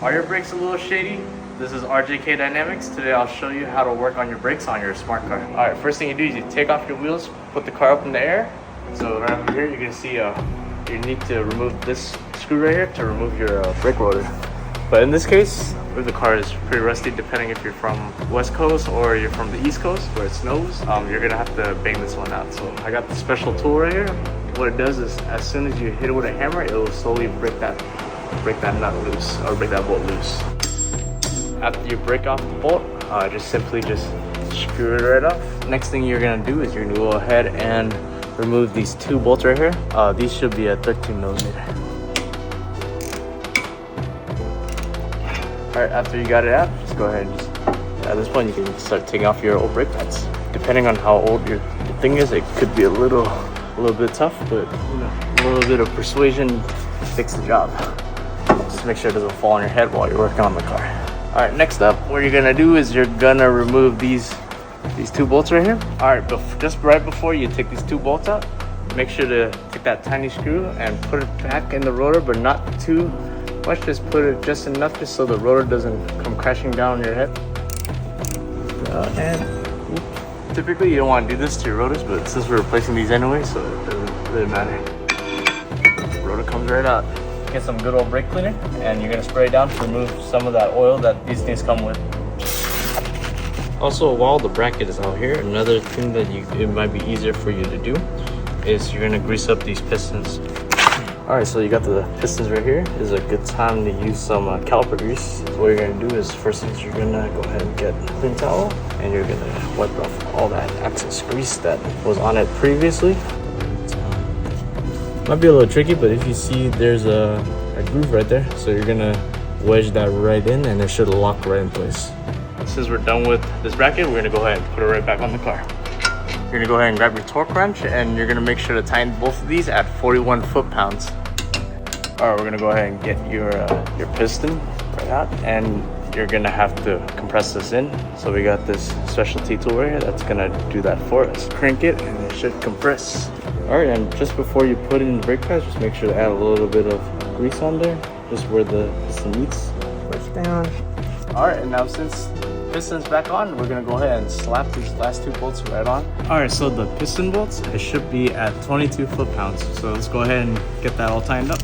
Are your brakes a little shady? This is RJK Dynamics. Today I'll show you how to work on your brakes on your smart car. Alright, first thing you do is you take off your wheels, put the car up in the air. So right over here you can see you need to remove this screw right here to remove your brake rotor. But in this case, the car is pretty rusty depending if you're from West Coast or you're from the East Coast where it snows. You're gonna have to bang this one out. So I got the special tool right here. What it does is as soon as you hit it with a hammer, it will slowly break that nut loose or break that bolt loose. After you break off the bolt, just simply screw it right off. Next thing you're gonna do is you're gonna go ahead and remove these two bolts right here. These should be a 13 millimeter. All right, after you got it out, just go ahead and at this point you can start taking off your old brake pads. Depending on how old your thing is, it could be a little bit tough, but you know, a little bit of persuasion fix the job. Just make sure it doesn't fall on your head while you're working on the car. All right, next up, what you're gonna do is you're gonna remove these two bolts right here. All right, just right before you take these two bolts out, make sure to take that tiny screw and put it back in the rotor, but not too much. Just put it just enough just so the rotor doesn't come crashing down on your head. And typically you don't want to do this to your rotors, but since we're replacing these anyway, so it doesn't really matter. The rotor comes right out. Get some good old brake cleaner and you're gonna spray it down to remove some of that oil that these things come with. Also, while the bracket is out here, another thing that it might be easier for you to do is you're gonna grease up these pistons. All right, so you got the pistons right here. This is a good time to use some caliper grease. So what you're gonna do is first things you're gonna go ahead and get a clean towel and you're gonna wipe off all that excess grease that was on it previously. Might be a little tricky, but if you see there's a groove right there, so you're gonna wedge that right in and it should lock right in place. Since we're done with this bracket, we're gonna go ahead and put it right back on the car. You're gonna go ahead and grab your torque wrench and you're gonna make sure to tighten both of these at 41 foot-pounds. All right, we're gonna go ahead and get your piston right out and you're gonna have to compress this in. So we got this specialty tool right here that's gonna do that for us. Crank it and it should compress. All right, and just before you put it in the brake pads, just make sure to add a little bit of grease on there, just where the piston meets. Push down. All right, and now since piston's back on, we're gonna go ahead and slap these last two bolts right on. All right, so the piston bolts, it should be at 22 foot-pounds. So let's go ahead and get that all tightened up.